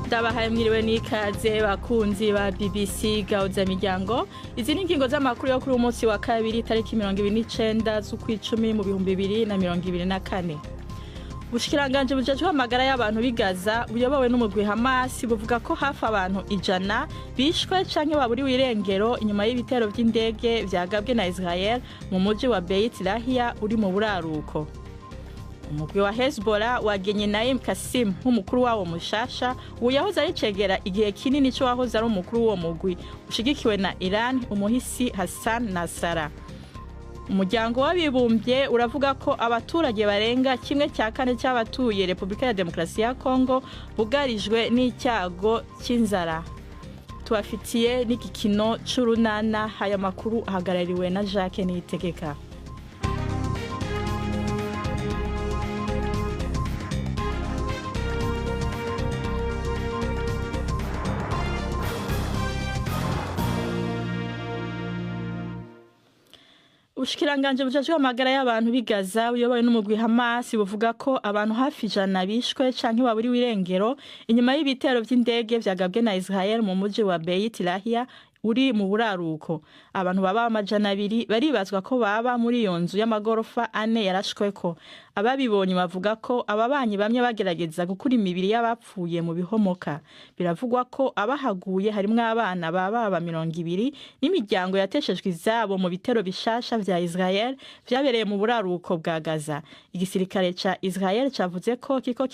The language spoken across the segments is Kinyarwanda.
Ndabahaye mwiriwe n'ikaze bakunzi ba BBC Gahuza miryango. Izi ni ingingo z'amakuru yo kuri umunsi wa kabiri tariki 29 z'ukwicumi mu 2024. Ubushikiranganje bujejwe amagara y'abantu bigaza buyobowe n'umugwi Hamas buvuga ko hafi abantu 100 bishwe canke baburiwe irengero inyuma y'ibitero vy'indege vyagabwe na Israel mu muji wa Beit Lahia uri mu buraruko. Umugwi wa Hezbollah wagenye Naim Kasim nk'umukuru wawo mushasha uyahoze ari cegera igihe kinini cyo wahoze ari umukuru wo mugwi ushigikiwe na Iran umuhisi Hassan Nasrallah. Umuryango w'abibumbye uravuga ko abaturage barenga 1/4 cy'abatuye Republika ya Demokarasi ya Kongo bugarijwe n'icyago cy'inzara. Tuafitiye n'igikino c'urunana haya makuru ahagarariwe na Jacques Niyitegeka. Ubushikiranganje bujejwe amagara y'abantu bigaza uyobowe n'umugwi Hamas buvuga ko abantu hafi 100 bishwe canke baburiwe irengero inyuma y'ibitero vy'indege vyagabwe na Israel mu muji wa Beit Lahia uri mu buraruko. Abantu baba 200 baribazwa ko baba muri iyo nzu y'amagorofa 4 yarashweko. Ababibonye bavuga ko ababanyi bamwe bagerageza gukura imibiri y'abapfuye mu bihomoka. Biravugwa ko abahaguye harimwo abana baba 200 n'imiryango yateshejwe izabo mu bitero bishasha vya Israel vyabereye mu buraruko bwa Gaza. Igisirikare ca Israel cavuze ko kiko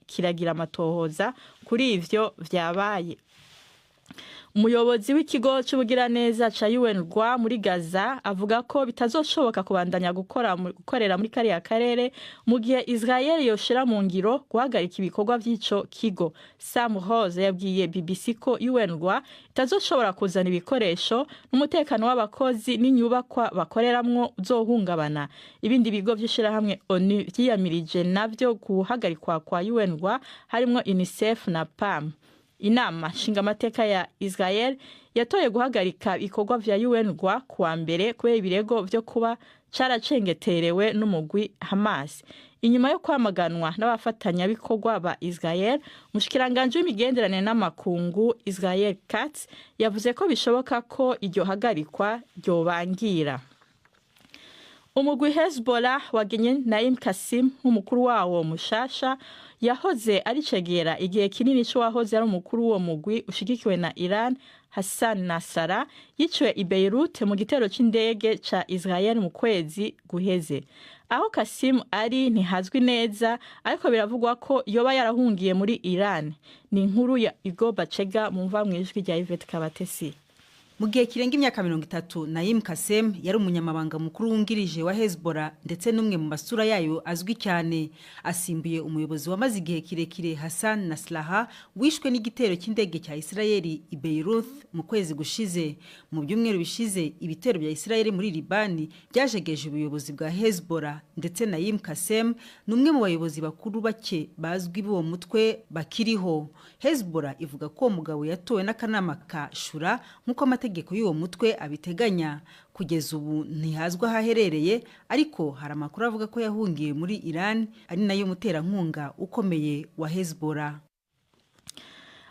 kiragira amatohoza kuri ivyo vyabaye. Umuyobozi w'ikigo c'ubugiraneza ca Urwanda muri Gaza avuga ko bitazoshoboka kubandanya gukorera muri kariya karere mu gihe Israel yoshira mu ngiro guhagarika ibikorwa vy'ico kigo. Sam Rose yabwiye BBC ko Urwanda itazoshobora kuzana ibikoresho n'umutekano w'abakozi n'inyubakwa bakoreramwo uzohungabana. Ibindi bigo vy'ishira hamwe ONU vyiyamirije navyo guhagarikwa kwa Urwanda harimwo UNICEF na PAM. Inama nshingamateka ya Israel yatoye guhagarika ibikorwa vya Urwanda kuwa mbere kubera ibirego vyo kuba caracengeterewe n'umugwi Hamas. Inyuma yo kwamaganwa n'abafatanya bikorwa ba Israel, mushikiranganje w'imigenderanire n'amakungu Israel Katz yavuze ko bishoboka ko iryo hagarikwa ryobangira. Umugwi Hezbollah wagenye Naim Kasim nk'umukuru wawo mushasha yahoze ari cegera igihe kinini cyo wahoze ari umukuru wo mugwi ushigikiwe na Iran Hassan Nasrallah yiciwe i Beirut mu gitero c'indege ca Israel mu kwezi guheze. Aho Kasim ari ntihazwi neza ariko biravugwa ko yoba yarahungiye muri Iran. Ni inkuru ya Igo Bacega mumva mwijwi rya Yvette Kabatesi. Mu gihe kirenga imyaka 30 Naim Kasim yari umunyamabanga mukuru wungirije wa Hezbollah ndetse n'umwe mu basura yayo azwi cyane. Asimbuye umuyobozi wamaze igihe kirekire Hassan Nasrallah wishwe n'igitero cy'indege cya Israeli i Beirut mu kwezi gushize. Mu byumweru bishize ibitero bya Israeli muri Libani byajegeje ubuyobozi bwa Hezbollah ndetse Naim Kasim n'umwe mu bayobozi bakuru bake bazwi bo mutwe bakiriho. Hezbollah ivuga ko umugabo yatowe n'akanama ka Shura nkuko amategeko y'uwo mutwe abiteganya. Kugeza ubu ntihazwa haherereye ariko hari amakuru avuga ko yahungiye muri Iran ari nayo muterankunga ukomeye wa Hezbollah.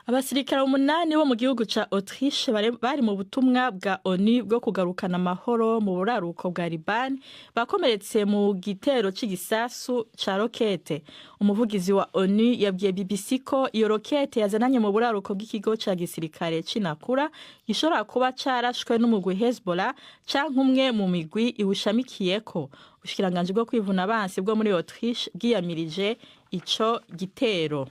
Abasirikare 8 bo mu gihugu ca Autriche bari mu butumwa bwa ONU bwo kugarukana amahoro mu buraruko bwa Liban bakomeretse mu gitero c'igisasu ca rokete. Umuvugizi wa ONU yabwiye BBC ko iyo rokete yazananye mu buraruko bw'ikigo ca gisirikare c'Inakura gishobora kuba carashwe n'umugwi Hezbollah canke umwe mu migwi iwushamikiyeko. Ubushikiranganje bwo kwivuna abansi bwo muri Autriche bwiyamirije ico gitero.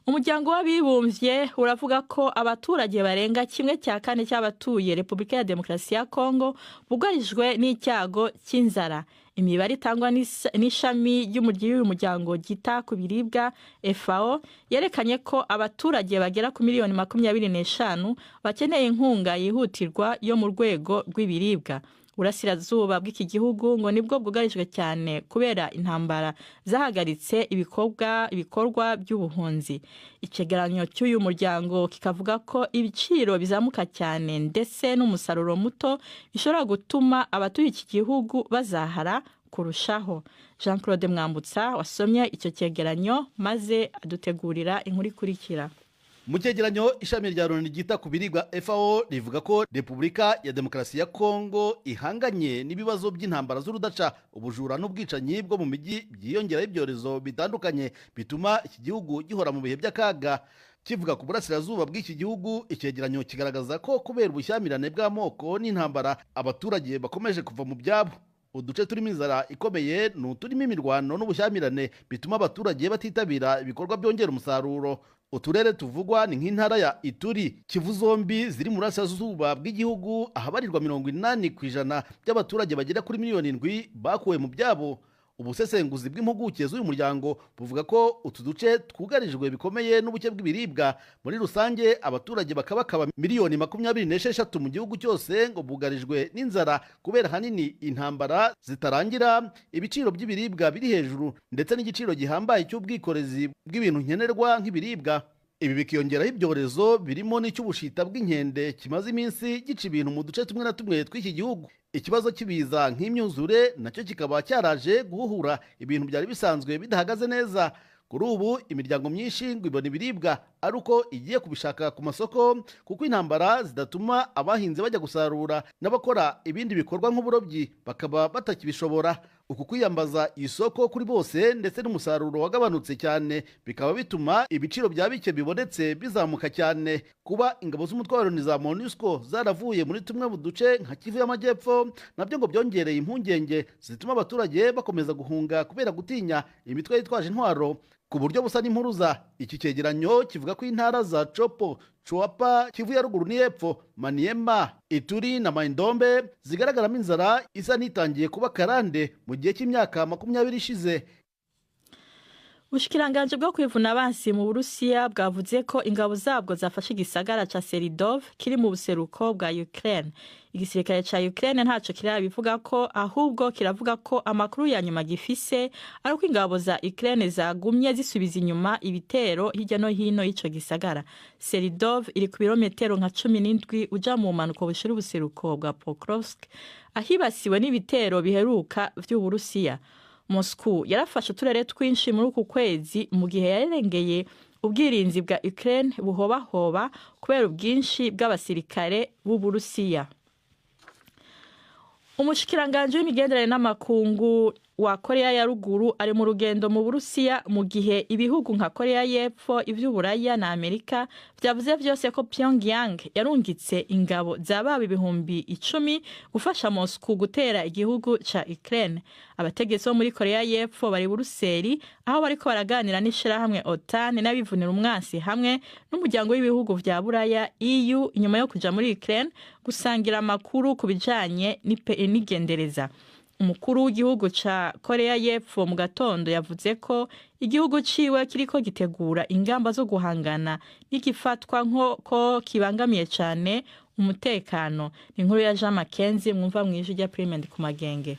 Umuryango w'abibumbye uravuga ko abaturage barenga 1/4 cy'abatuye Republika ya Demokarasi ya Kongo bugarijwe n'icyago cy'inzara. Imibare itangwa n'ishami ry'umuryango gita ku biribwa FAO yerekanye ko abaturage bagera ku miliyoni 25 bakeneye inkunga yihutirwa yo mu rwego rw'ibiribwa. Urasirazuba bw'iki gihugu ngo nibwo bwugarijwe cyane kubera intambara zahagaritse ibikorwa by'ubuhunzi. Icegeranyo cy'uyu muryango kikavuga ko ibiciro bizamuka cyane ndetse n'umusaruro muto bishobora gutuma abatuye iki gihugu bazahara kurushaho. Jean Claude Mwambutsa wasomye icyo cyegeranyo maze adutegurira inkuru ikurikira. Mu cyegeranyo ishami rya Loni ryita ku biribwa FAO rivuga ko Repubulika ya Demokarasi ya Kongo ihanganye n'ibibazo by'intambara z'urudaca, ubujura n'ubwicanyi bwo mu mijyi byiyongeraho ibyorezo bitandukanye bituma iki gihugu gihora mu bihe by'akaga. Kivuga ku burasirazuba bw'iki gihugu, icyegeranyo kigaragaza ko kubera ubushyamirane bw'amoko n'intambara abaturage bakomeje kuva mu byabo. Uduce turimo inzara ikomeye n'uturimo imirwano n'ubushyamirane bituma abaturage batitabira ibikorwa byongera umusaruro. Uturere tuvugwa ni nk'intara ya Ituri, Kivu zombi ziri mu burasirazuba bw'igihugu, ahabarirwa 80% by'abaturage bagera kuri miliyoni 7 bakuwe mu byabo. Ubusesenguzi bw'impuguke z'uyu muryango buvuga ko utu duce twugarijwe bikomeye n'ubuke bw'ibiribwa. Muri rusange abaturage bakaba miliyoni 26 mu gihugu cyose ngo bugarijwe n'inzara kubera hanini intambara zitarangira, ibiciro by'ibiribwa biri hejuru ndetse n'igiciro gihambaye cy'ubwikorezi bw'ibintu nkenerwa nk'ibiribwa. Ibi bikiyongeraho ibyorezo birimo n'icy'ubushita bw'inkende kimaze iminsi gica ibintu mu duce tumwe na tumwe tw'iki gihugu. Ikibazo kibiza nk'imyuzure nacyo kikaba cyaraje guhuhura ibintu byari bisanzwe bidahagaze neza. Kuri ubu imiryango myinshi ngo ibona ibiribwa ari uko igiye kubishaka ku masoko, kuko intambara zidatuma abahinzi bajya gusarura n'abakora ibindi bikorwa nk'uburobyi bakaba batakibishobora. Uku kwiyambaza isoko kuri bose ndetse n'umusaruro wagabanutse cyane bikaba bituma ibiciro bya bike bibonetse bizamuka cyane. Kuba ingabo z'umutwe wa Loni za MONUSCO zaravuye muri tumwe mu duce nka Kivu y'Amajyepfo nabyo ngo byongereye impungenge zituma abaturage bakomeza guhunga kubera gutinya imitwe yitwaje intwaro. Ku buryo busa n'impuruza, iki cyegeranyo kivuga ko intara za Chopo, Chuapa, Kivu ya ruguru n'Epfo, Maniema, Ituri na Maindombe zigaragaramo inzara isa n'itangiye kuba karande mu gihe cy'imyaka 20 ishize. Ubushikiranganje bwo kwivuna abansi mu Burusiya bwavuze ko ingabo zabwo zafashe igisagara ca Seridov kiri mu buseruko bwa Ukraine. Igisirikare ca Ukraine ntaco kirabivuga ko, ahubwo kiravuga ko amakuru ya nyuma gifise ari uko ingabo za Ukraine zagumye zisubiza inyuma ibitero hirya no hino y'ico gisagara. Seridov iri ku birometero nka 17 uja mu manuko bushira ubuseruko bwa Pokrovsk, ahibasiwe n'ibitero biheruka vy'Uburusiya. Moscow yarafashe uturere twinshi muri uku kwezi mu gihe yarengeye ubwirinzi bwa Ukraine buhobahoba kubera ubwinshi bw'abasirikare b'Uburusiya. Umushikiranganje w'imigenderanire n'amakungu wa Korea ya ruguru ari mu rugendo mu Burusiya mu gihe ibihugu nka Korea y'Epfo, ivy'Uburaya na Amerika byavuze vyose ko Pyongyang yarungitse ingabo zaba 10,000 gufasha Moscow gutera igihugu ca Ukraine. Abategetsi bo muri Korea y'Epfo bari Buruseli aho bariko baraganira n'ishirahamwe OTAN n'abivunira umwansi hamwe n'umuryango w'ibihugu vya Buraya EU inyuma yo kuja muri Ukraine gusangira amakuru kubijanye n'igendereza. Umukuru w'igihugu ca Korea y'Epfo mu gatondo yavuze ko igihugu ciwe kiriko gitegura ingamba zo guhangana n'igifatwa ko kibangamiye cyane umutekano. Inkuru ya Jean Mackenzie mwumva mwijwi rya Premier ku magenge.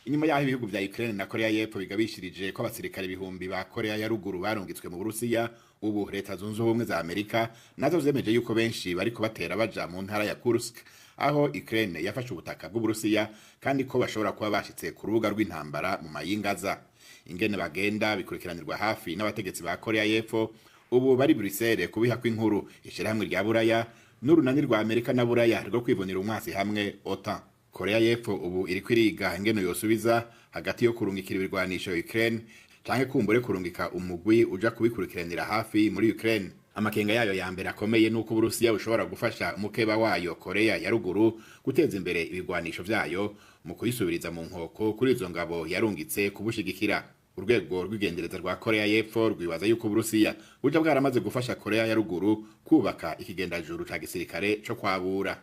Inyuma y'aho ibihugu vya Ukraine na Korea y'Epfo bigabishirije ko abasirikare ibihumbi ba Korea ya ruguru barungitswe mu Burusiya, ubu Leta Zunze Ubumwe za Amerika nazo zemeje yuko benshi bariko batera baja mu ntara ya Kursk, aho Ukraine yafashe ubutaka bw'Uburusiya kandi ko bashobora kuba bashitse ku rubuga rw'intambara mu mayingaza. Ingene bagenda bikurikiranirwa hafi n'abategetsi ba Korea y'Epfo, ubu bari Bruxelles kubiha kw'inkuru ishirahamwe rya Buraya n'urunani rwa Amerika na Buraya rwo kwivunira umwasi hamwe OTAN. Korea y'Epfo ubu iri kwiriga ingene yosubiza hagati yo kurungikira ibirwanisho Ukraine canke kumbure kurungika umugwi uja kubikurikiranira hafi muri Ukraine. Amakenga yayo ya mbere akomeye nuko Uburusiya bushobora gufasha umukeba wayo Korea ya ruguru guteza imbere ibigwanisho vyayo mu kuyisubiriza mu nkoko kuri izo ngabo yarungitse kubushigikira. Urwego rw'igendereza rwa Korea y'Epfo rwibaza yuko Uburusiya buja bwaramaze gufasha Korea ya ruguru kubaka ikigendajuru ca gisirikare co kwabura.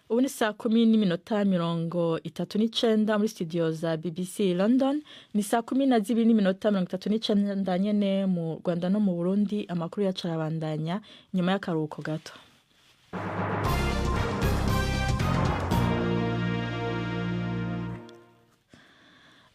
Ubu ni saa 10:39 muri studio za BBC London, ni saa 10:39 nyene mu Rwanda no mu Burundi. Amakuru yacarabandanya nyuma y'akaruhuko gato.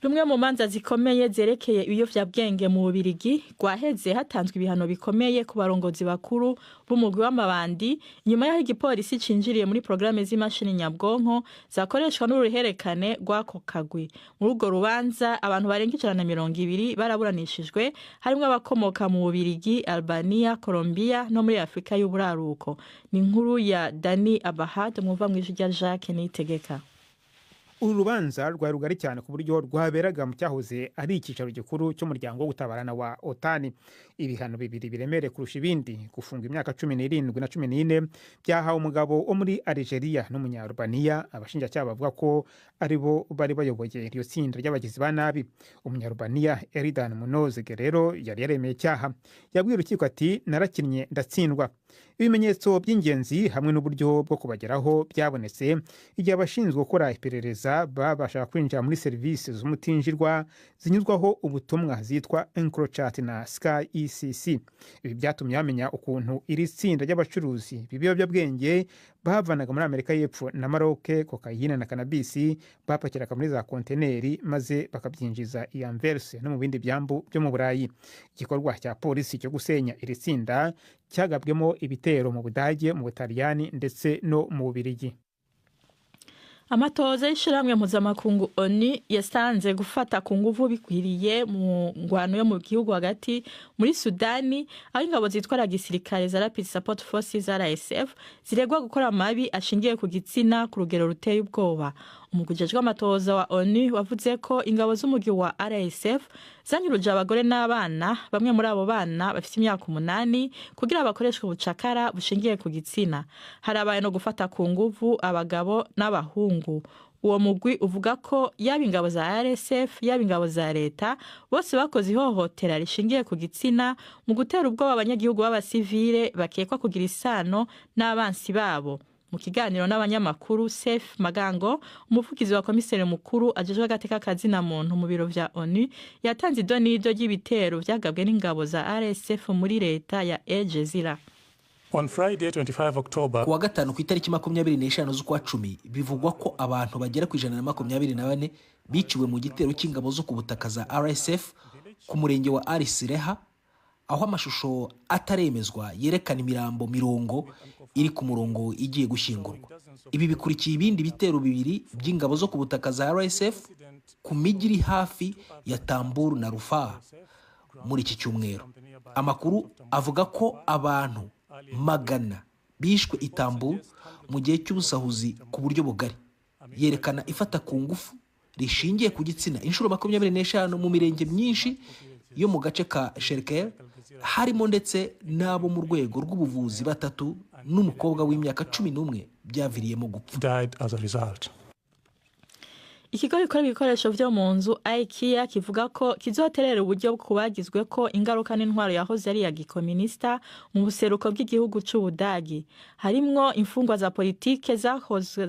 rumwe mu manza zikomeye zerekeye ibiyovyabwenge mu Bubirigi rwaheze hatanzwe ibihano bikomeye ku barongozi bakuru b'umugwi w'amabandi nyuma y'aho igipolisi cinjiriye muri programme z'imashini nyabwonko zakoreshwa n'uruherekane rw'ako kagwi. Muri urwo rubanza abantu barenga 120 baraburanishijwe harimwo abakomoka mu Bubirigi, Albania, Colombia no muri Afrika y'uburaruko. Ni inkuru ya Dani Abahad mwumva mw'ijwi rya Jacques Niyitegeka. Uru rubanza rwari rugari cyane ku buryo rwaberaga mu cyahoze ari ikicaro gikuru cy'umuryango wo gutabarana wa OTAN. Ibihano bibiri biremere kurusha ibindi, gufunga imyaka 17 na 14 byahawe umugabo wo muri Algeria n'umunyarubania. Abashinjacyaha bavuga ko aribo bari bayoboye iryo tsinda ry'abagizi ba nabi. Umunyarubania Eridan Munoz Guerrero yari yaremeye icyaha, yabwiye urukiko ati narakinnye ndatsindwa. Ibimenyetso by'ingenzi hamwe n'uburyo bwo kubageraho byabonetse igihe abashinzwe gukora iperereza babasha kwinjira muri serivisi z'umutinjirwa zinyuzwaho ubutumwa zitwa EncroChat na Sky ECC. Ibi byatumye bamenya ukuntu iri tsinda ry'abacuruzi b'ibiyobyabwenge bavanaga muri Amerika y'Epfo na Maroc kokayine na cannabis bapakiraga muri za konteneri maze bakabyinjiza i Anvers no mu bindi byambu byo mu Burayi. Igikorwa cya polisi cyo gusenya iri tsinda cyagabwemo ibitero mu Budage, mu Butaliyani ndetse no mu Bubiligi. Amatoza y'ishiramwe mpuzamakungu ONU yasanze gufata ku nguvu bikwiriye mu ngwano yo mu gihugu hagati muri Sudani, aho ingabo zitwara gisirikare za Rapid Support Forces RSF ziregwa gukora amabi ashingiye ku gitsina ku rugero ruteye ubwoba. Umugujejwe amatoza wa ONU wavuze ko ingabo z'umugwi wa RSF zanyuruje abagore n'abana, bamwe muri abo bana bafite imyaka 8 kugira bakoreshwe ubucakara bushingiye ku gitsina. Harabaye no gufata ku nguvu abagabo n'abahungu. Uwo mugwi uvuga ko yaba ingabo za RSF yaba ingabo za leta bose bakoze ihohotera rishingiye ku gitsina mu gutera ubwoba abanyagihugu b'abasivile bakekwa kugira isano n'abansi babo. Mu kiganiro n'abanyamakuru, Sef Magango, umuvugizi wa komiseri mukuru ajejwe agateka kazina muntu mu biro vya ONU, yatanze idonido ry'ibitero vyagabwe n'ingabo za RSF muri leta ya El Jazira. On Friday 25 October, kuwa gatanu ku itariki 25 z'ukwa 10 bivugwa ko abantu bagera ku 124 biciwe mu gitero cy'ingabo zo ku butaka za RSF ku murenge wa Arisireha, aho amashusho ataremezwa yerekana imirambo mirongo iri ku murongo igiye gushyingurwa. Ibi bikurikiye ibindi bitero bibiri by'ingabo zo ku butaka za RSF ku mijyi hafi ya Tambur na Rufaa muri iki cyumweru. Amakuru avuga ko abantu magana bishwe i Tambur mu gihe cy'ubusahuzi ku buryo bugari. Yerekana ifata ku ngufu rishingiye ku gitsina inshuro 25 mu mirenge myinshi yo mu gace ka Sherkel, harimo ndetse n'abo mu rwego rw'ubuvuzi batatu n'umukobwa w'imyaka 11 byaviriyemo gupfa. Ikigo gikora ibikoresho vyo mu nzu IKEA kivuga ko kizoterera uburyo kubagizwe ko ingaruka n'intwaro yahoze ari ya gikomunista mu buseruko bw'igihugu c'Ubudagi. Harimwo imfungwa za politike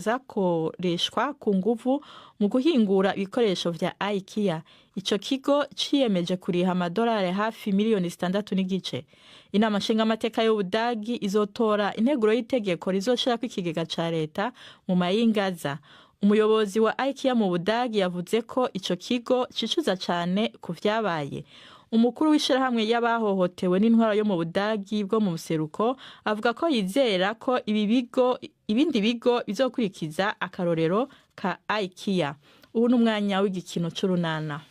zakoreshwa ku nguvu mu guhingura ibikoresho vya IKEA. Ico kigo ciyemeje kuriha amadolari hafi miliyoni 6.5. Inama nshingamateka y'Ubudagi izotora integuro y'itegeko rizoshirako ikigega ca leta mu mayingaza. Umuyobozi wa IKEA mu Budagi yavuze ko ico kigo cicuza cyane ku vyabaye. Umukuru w'ishirahamwe y'abahohotewe n'intwaro yo mu Budagi bwo mu buseruko avuga ko yizera ko ibindi bigo bizokurikiza akarorero ka IKEA. Ubu n'umwanya w'igikino c'urunana.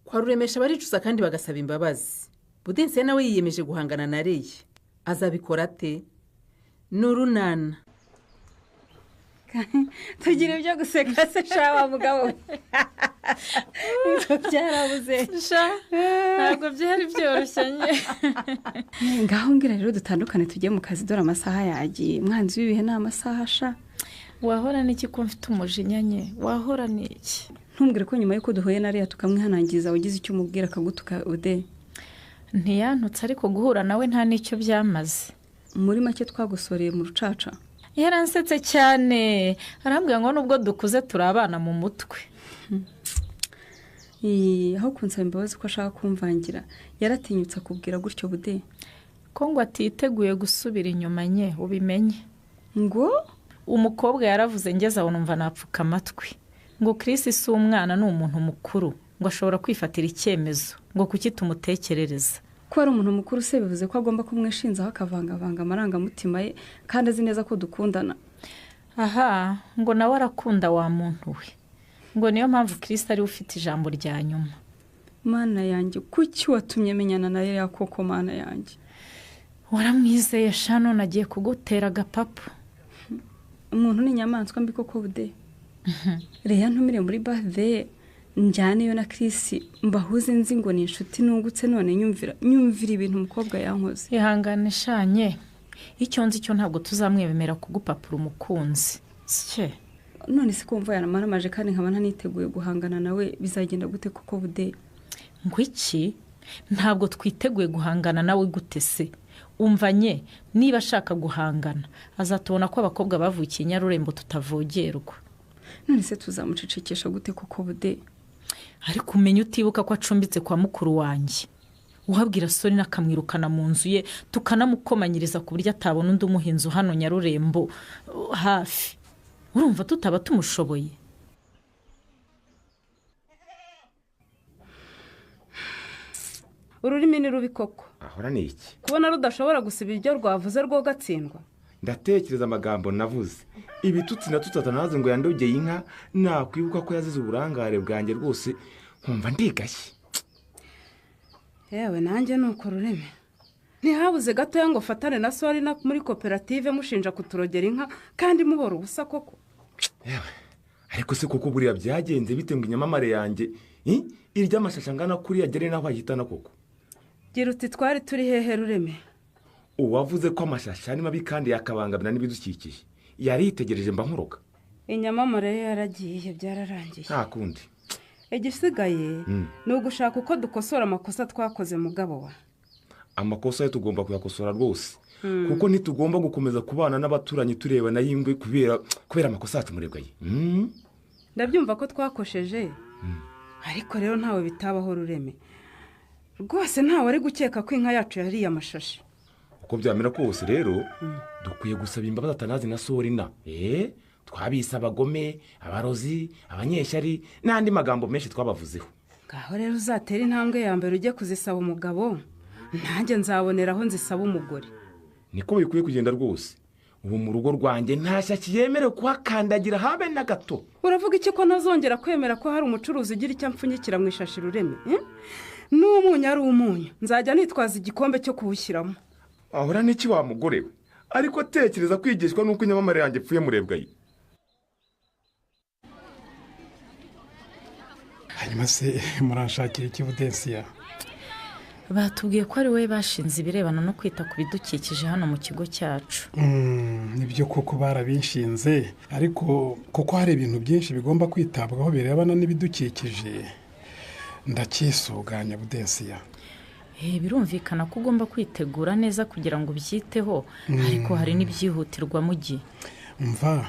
Kwa ruremesha baricuza kandi bagasaba imbabazi. Budense nawe yiyemeje guhangana na Reye. Azabikora ate? N'urunana. Tugira ibyo guseka se shawa mugabo. Byarabuze. Ntabwo byari byoroshye. Ngaho ngira rero dutandukane tujye mu kazi dore amasaha yagiye. Mwanzi w'ibihe n'amasaha sha. Wahora n'iki ko mfite umujinyanye? Wahora n'iki? Ntumbwire ko nyuma yuko duhuye na Reye tukamwihanangiza wagize icyo umubwira akagutuka ude. Ntiyantutse ariko guhura nawe nta nicyo byamaze. Muri make twagusoreye mu rucaca. Yaransetse cyane. Arambwira ngo nubwo dukuze turabana mu mutwe. Aho kunsaba imbabazi ko ashaka kumvangira yaratinyutse akubwira gutyo bude. Ko ngo atiteguye gusubira inyuma nye ubimenye. Ngo umukobwa yaravuze ngeze aho numva napfuka amatwi. ngo Chris si umwana ni umuntu mukuru ngo ashobora kwifatira icyemezo ngo kuki tumutekerereza. ko ari umuntu mukuru se bivuze ko agomba kumwishinzaho akavangavanga amarangamutima ye kandi azi neza ko dukundana. Aha ngo nawe arakunda wa muntu we ngo niyo mpamvu Chris ari ufite ijambo rya nyuma. Mana yanjye kuki watumye menyana na ya koko mana yanjye. Waramwizeye shano nagiye kugutera agapapu. Umuntu ni inyamaswa mbi koko bude. Reya ntumire muri birthday njyane yo na Chris mbahuze nzi ngo ni inshuti nungutse none nyumvira ibintu umukobwa yankoze. Ihangane shanye icyo nzi cyo ntabwo tuzamwemera kugupapura umukunzi. Sike none se kumva yaramaramaje kandi nkaba ntaniteguye guhangana nawe bizagenda gute koko bude. Ngo iki ntabwo twiteguye guhangana nawe gute se. Umvanye niba ashaka guhangana azatubona ko abakobwa bavukiye Nyarurembo tutavogerwa. None se tuzamucecekesha gute koko bude. Ariko umenye utibuka ko acumbitse kwa mukuru wanjye. Uhabwira soni nakamwirukana mu nzu ye tukanamukomanyiriza ku buryo atabona undi umuhinzi hano Nyarurembo hafi. Urumva tutaba tumushoboye. Ururimi ni rubi koko. Ahora ni iki? Kubona rudashobora gusiba ibyo rwavuze rwo gatsindwa. Ndatekereza amagambo navuze. Ibitutsi na tutatanaze ngo yandogeye inka nakwibuka ko yazize uburangare bwanjye rwose nkumva ndigashye. Yewe nanjye nuko rureme. Ntihabuze gato ngo fatane na sori na muri koperative mushinja kuturogera inka kandi muhora ubusa koko. Yewe ariko se koko buriya byagenze bite ngo inyamamare yanjye irya amashasha ngana kuri yagere naho ahitana koko. Gira uti twari turi hehe rureme. Uwavuze ko amashasha ari mabi kandi yakabangamira n'ibidukikije yari yitegereje mba nkuroga. Inyamamare yaragiye byararangiye. Nta kundi. Igisigaye ni ugushaka uko dukosora amakosa twakoze mugabo wa. Amakosa yo tugomba kuyakosora rwose kuko ntitugomba gukomeza kubana n'abaturanyi tureba na yingwe kubera amakosa yacu murebwaye. Ndabyumva ko twakosheje ariko rero ntawe bitabaho rureme. Rwose ntawe ari gukeka ko inka yacu yari amashashi. Uko byamera kose rero dukwiye gusaba imbabazi atanazi na sorina. Twabise abagome, abarozi, abanyeshyari n'andi magambo menshi twabavuzeho. Ngaho rero uzatera intambwe ya mbere ujye kuzisaba umugabo. Nanjye nzaboneraho nzisaba umugore. Niko bikwiye kugenda rwose. Ubu mu rugo rwanjye ntashyaki yemerewe kuhakandagira habe na gato. Uravuga iki ko ntazongera kwemera ko hari umucuruzi ugira icyo mpfunyikira mu ishashi rureme? N'umunyu ari umunyu nzajya nitwaza igikombe cyo kuwushyiramo. Ahora n'iki wa mugore we ariko tekereza kwigishwa nuko inyamamare yanjye pfuye murebwaye. Hanyuma se muranshakira iki Budensiya? Batubwiye ko ari we bashinze ibirebana no kwita ku bidukikije hano mu kigo cyacu. Nibyo koko barabinshinze ariko kuko hari ibintu byinshi bigomba kwitabwaho birebana n'ibidukikije ndakisuganya Budensiya. Birumvikana ko ugomba kwitegura neza kugira ngo ubyiteho ariko hari n'ibyihutirwa mu gihe. Mva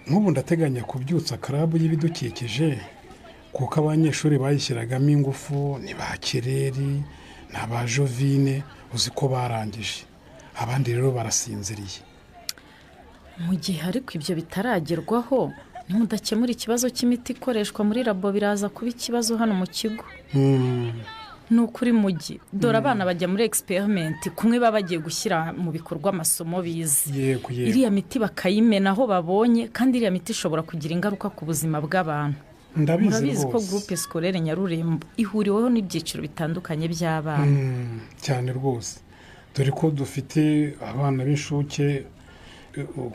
nk'ubu ndateganya kubyutsa karabu y'ibidukikije kuko abanyeshuri bayishyiragamo ingufu ni ba Kireri na ba Jovine uzi ko barangije abandi rero barasinziriye. Mu gihe ariko ibyo bitaragerwaho nimudakemura ikibazo cy'imiti ikoreshwa muri labo biraza kuba ikibazo hano mu kigo. Nukuri mugi dore abana bajya muri experiment kumwe baba bagiye gushyira mu bikorwa amasomo bize. Iriya miti bakayimena aho babonye kandi iriya miti ishobora kugira ingaruka ku buzima bw'abantu. Ndabizi ko groupe scolaire Nyarurembo ihuriweho n'ibyiciro bitandukanye by'abana. Cyane rwose dore ko dufite abana b'inshuke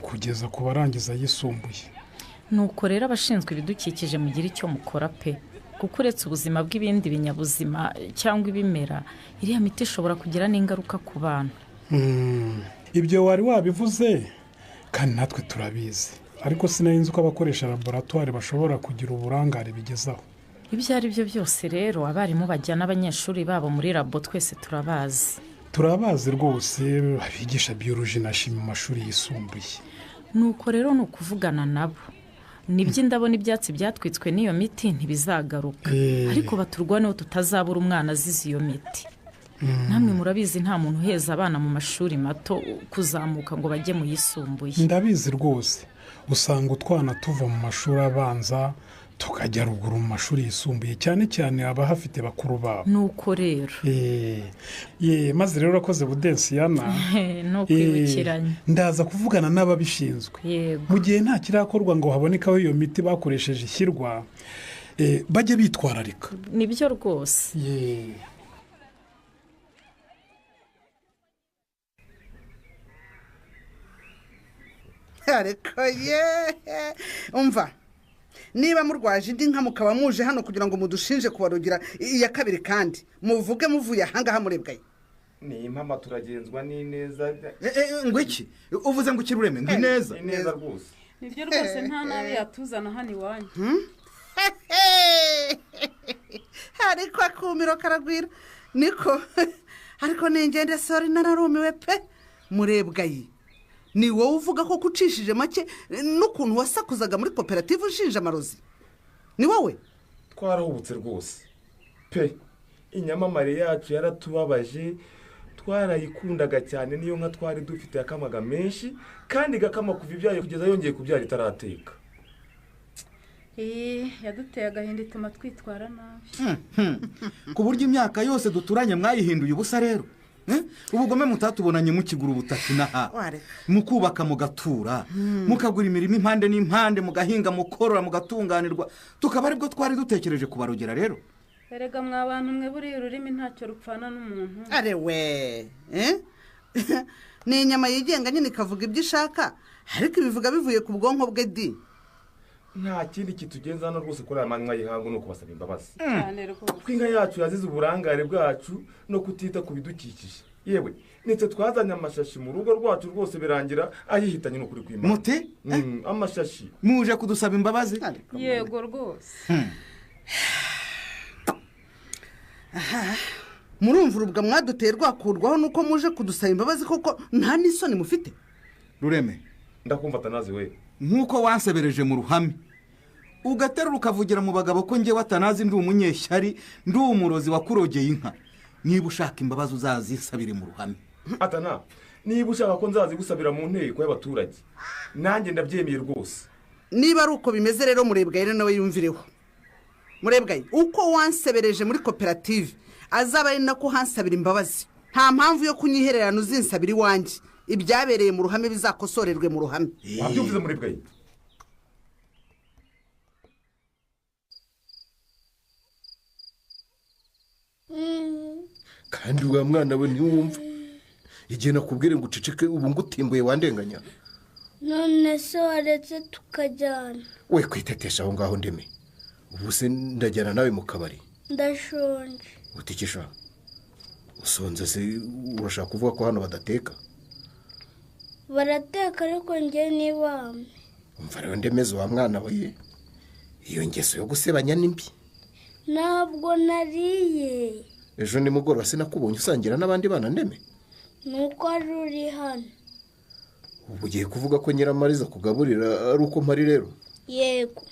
kugeza ku barangiza yisumbuye. Nuko rero abashinzwe ibidukikije mugira icyo mukora pe. Kuko uretse ubuzima bw'ibindi binyabuzima cyangwa ibimera iriya miti ishobora kugira n'ingaruka ku bana. Ibyo wari wabivuze kandi natwe turabizi ariko sinayinzi ko abakoresha laboratoire bashobora kugira uburangare bigezaho. Ibyo ari byo byose rero abarimu bajyana abanyeshuri babo muri labo twese turabazi rwose abigisha biology na chimie mu mashuri yisumbuye. Nuko rero ni ukuvugana nabo. Nibyo ndabona ibyatsi byatwitswe n'iyo miti ntibizagaruka ariko baturwaneho tutazabura umwana azize iyo miti. Namwe murabizi nta muntu uheza abana mu mashuri mato kuzamuka ngo bajye mu yisumbuye. Ndabizi rwose usanga utwana tuva mu mashuri abanza tukajya ruguru mu mashuri yisumbuye cyane cyane abahafite bakuru babo. nuko rero maze rero urakoze budensiyana. no kwibukiranya ndaza kuvugana n'ababishinzwe mu gihe nta kirakorwa ngo haboneke aho iyo miti bakoresheje ishyirwa, bajye bitwararika. nibyo rwose. ariko umva, niba murwaje indi nka mukaba muje hano kugira ngo mudushinje kubarugira iya kabiri kandi muvuge muvuye ahangaha murebwaye. ni impama turagenzwa n'ineza. ngo iki uvuze ngo ukirureme ngo ineza? ineza rwose. nibyo rwose nta nabi yatuzana hano iwanyu. ariko akumiro karagwira niko ariko ningende sori nararumiwe pe. murebwaye ni wowe uvuga ko kucishije make n'ukuntu wasakuzaga muri koperative ushinja amarozi? ni wowe? twarahubutse rwose pe. inyamamare yacu yaratubabaje, twarayikundaga cyane, niyo nka twari dufite akamaga menshi kandi gakama kuva ibyayo kugeza yongeye kubyara itarateka. yaduteye agahinda ituma twitwara nabi. ku buryo imyaka yose duturanye mwayihinduye ubusa rero. ubugome mutatubonanye mukigura ubutaka inaha, mukubaka mugatura, mukagura imirimo impande n'impande, mugahinga mukorora mugatunganirwa, tukaba aribwo twari dutekereje kubarugera rero. erega mwa bantu mwe buriya ururimi ntacyo rupfana n'umuntu. arewe ni inyama yigenga nyine ikavuga ibyo ishaka, ariko ibivuga bivuye ku bwonko bwe di. nta kindi kitugenza hano rwose kuri aya manywa y'ihangu ni ukubasaba imbabazi. cyane rwose. kuko inka yacu yazize uburangare bwacu no kutita ku bidukikije. yewe ndetse twazanye amashashi mu rugo rwacu rwose birangira ayihitanye n'ukuri kw'Imana. muti amashashi muje kudusaba imbabazi? yego rwose. murumva urubwa mwaduteye rwakurwaho nuko muje kudusaba imbabazi koko nta n'isoni mufite? rureme ndakumva atanazi we. nk'uko wansebereje mu ruhame ugaterura ukavugira mu bagabo ko njye watanazi ndi umunyeshyari, ndi umurozi wakurogeye inka, niba ushaka imbabazi uzazisabire mu ruhame. atana niba ushaka ko nzazigusabira mu nteko y'abaturage nanjye ndabyemeye rwose. niba ari uko bimeze rero murebwaye nawe yumvireho. murebwaye uko wansebereje muri koperative azaba ari nako hansabira imbabazi. nta mpamvu yo kunyihererana uzinsabira iwanjye. ibyabereye mu ruhame bizakosorerwe mu ruhame. wabyumvize murebwaye? kandi wa mwana we ntiwumva igihe nakubwire ngo uceceke ubu ngutimbuye wandenganya. none se waretse tukajyana? we kwitetesha aho ngaho ndeme. ubu se ndajyana nawe mu kabari? ndashonje. utikisha usonze se urashaka kuvuga ko hano badateka? barateka ariko njye nibame. umva rero ndemeze wa mwana we, iyo ngeso yo gusebanya ni mbi. ntabwo nariye. ejo nimugoroba sinakubonye usangira n'abandi bana ndeme. nuko ari uri hano. ubu ugiye kuvuga ko nyiramariza kugaburira ari uko mpari rero? yego.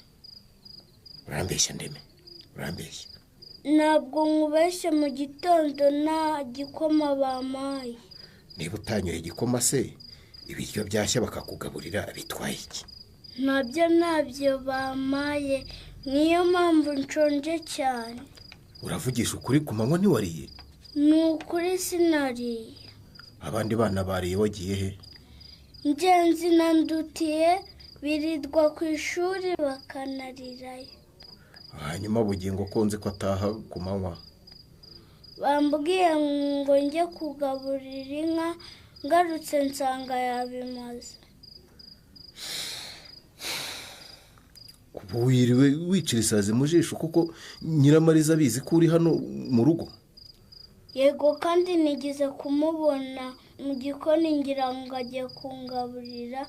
urambeshya ndeme, urambeshya. ntabwo nkubeshye, mu gitondo nta gikoma bampaye. niba utanyoye igikoma se ibiryo byashya bakakugaburira bitwaye iki? ntabyo bampaye, niyo mpamvu nshonje cyane. uravugisha ukuri ku manywa ntiwariye? ni ukuri sinariye. abandi bana bariye wagiye he? ingenzi na ndutiye birirwa ku ishuri bakanarirayo. hanyuma bugingo ko nzi ko ataha ku manywa. bambwiye ngo njye kugaburira inka, ngarutse nsanga yabimaze. ubu wiriwe wicira isazi mu jisho kuko nyiramariza abizi ko uri hano mu rugo? yego, kandi nigeze kumubona mu gikoni ngira ngo ajye kungaburira,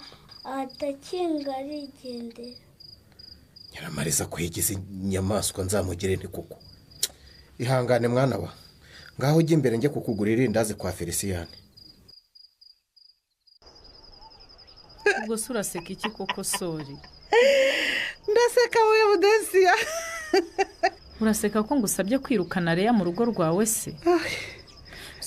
ahatakinga arigendera. nyiramariza ko yigize inyamaswa nzamugire nti kuko. ihangane mwana wa, ngaho ujya imbere njye kukugurira irindazi kwa Feliciyane. ubwo se uraseka iki koko sori? ndaseka wowe budensiya. uraseka ko ngusabye kwirukana Leya mu rugo rwawe se?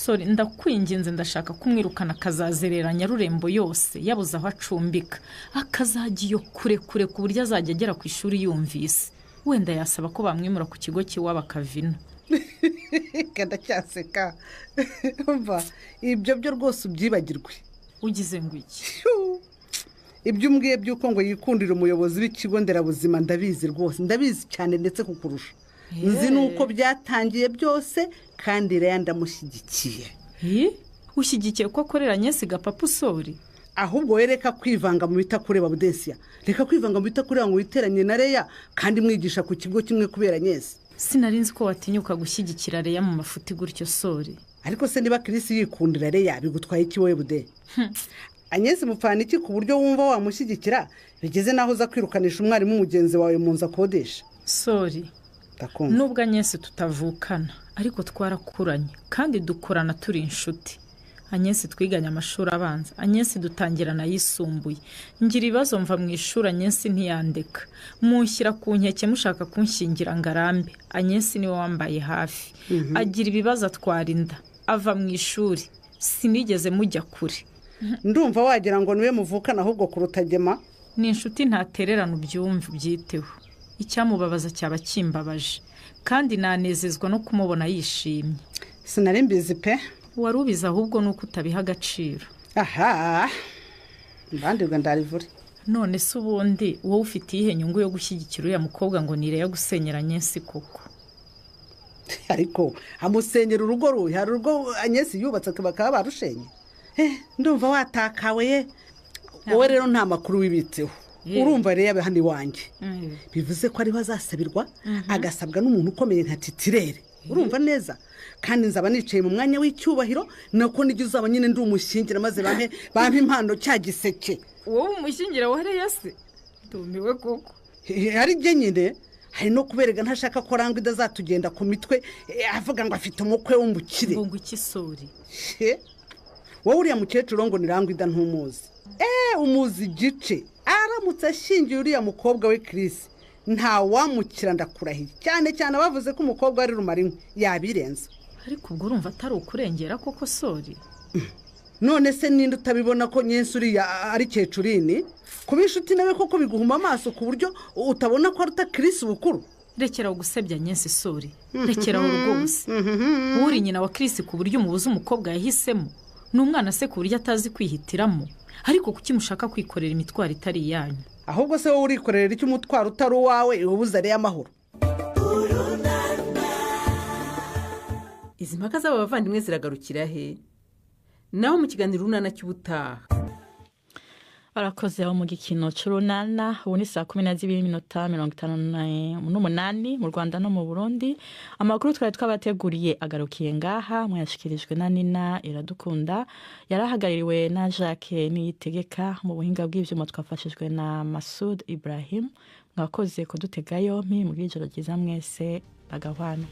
sori ndakwinginze ndashaka kumwirukana akazazerera Nyarurembo yose yabuze aho acumbika akazajya iyo kure kure ku buryo azajya agera ku ishuri yumvise wenda yasaba ko bamwimura ku kigo cy'iwabo akavino. ndacyaseka umva ibyo byo rwose ubyibagirwe. Ugize ngo iki? Ibyo umbwiye by'uko ngo yikundira umuyobozi w'ikigo nderabuzima ndabizi rwose, ndabizi cyane ndetse kukurusha. Nzi nuko byatangiye byose kandi rero ndamushyigikiye. Ushyigikiye ko akorera Nyesi Gapapa usori? Ahubwo wereka kwivanga mu bitakureba Budensia. Reka kwivanga mu bitakureba ngo witeranye na Reya kandi mwigisha ku kigo kimwe kubera Nyesi. Sinarinzi ko watinyuka gushyigikira Reya mu mafuti gutyo sori. Ariko se niba Chris yikundira Reya bigutwaye iki wowe Bude? Anyesi mupfana iki ku buryo wumva wamushyigikira bigeze naho uza kwirukanisha umwarimu mugenzi wawe mu nza kodesha? Sori. Nubwo Anyesi tutavukana ariko twarakuranye kandi dukorana turi inshuti. Anyesi twiganye amashuri abanza, Anyesi dutangirana yisumbuye. Ngira ibibazo mva mu ishuri Anyesi ntiyandeka. Munshyira ku nkeke mushaka kunshingira ngarambe. Anyesi niwe wambaye hafi. Agira ibibazo atwarinda. Ava mu ishuri. Sinigeze mujya kure. Ndumva wagira ngo niwe muvukana ahubwo kurutagema. Ni inshuti ntatererana ubyumve byiteho. Icyamubabaza cyaba kimbabaje kandi nanezezwa no kumubona yishimye. Sinari mbizi pe. Warubiza ahubwo nuko utabiha agaciro. Aha. Mbandirwa ndarivure. None se ubundi wowe ufite ihe nyungu yo gushyigikira uya mukobwa ngo nireya gusenyera Nyesi koko? Ariko amusenyera urugo ruhe? Hari urugo Anyesi yubatse bakaba barushenye. Ndumva watakawe. Wowe rero nta makuru wibitseho. Urumva rero yabe handi wanjye. Bivuze ko ari bazasabirwa agasabwa n'umuntu ukomeye nka titirere. Urumva neza? Kandi nzaba nicaye mu mwanya w'icyubahiro nako nigize abanyine ndi umushingira maze bampe impano cya giseke. Wowe umushingira wareya se? Tumiwe koko. Hari bye nyine hari no kuberega ntashaka ko rangwa idazatugenda ku mitwe avuga ngo afite umukwe w'umukire. Ngo iki sori? Wowe uriya mukecuru ngo nirangwa ida ntumuzi. Umuzi gice aramutse ashingiye uriya mukobwa we Chris nta wamukira ndakurahiye cyane cyane bavuze ko umukobwa ari rumarinkwe yabirenza. Ariko ubwo urumva atari ukurengera koko sori? None se ninde utabibona ko Nyesi uriya ari kecurini kuba inshuti nawe koko biguhuma amaso ku buryo utabona ko aruta Chris ubukuru? Rekera gusebya Nyesi sori, rekera rwose. Uri nyina wa Chris ku buryo umubuza umukobwa yahisemo n'umwana se ku buryo atazi kwihitiramo. Ariko kuki mushaka kwikorera imitwaro itari iyanyu? Ahubwo se wowe urikorera iki umutwaro utari uwawe ubuza Reya amahoro? Izi mpaka z'aba bavandimwe ziragarukira he? Naho mu kiganiro runana cy'ubutaha. Arakoze aho mu gikino cy'urunana ubu ni 12:58 mu Rwanda no mu Burundi. Amakuru twari twabateguriye agarukiye ngaha mwashikirijwe na Nina Iradukunda yarahagaririwe na Jacques Niyitegeka mu buhinga bw'ivyuma twafashijwe na Masud Ibrahim. Mwakoze kudutegayo mpi mu bwijoro ryiza mwese bagahwana.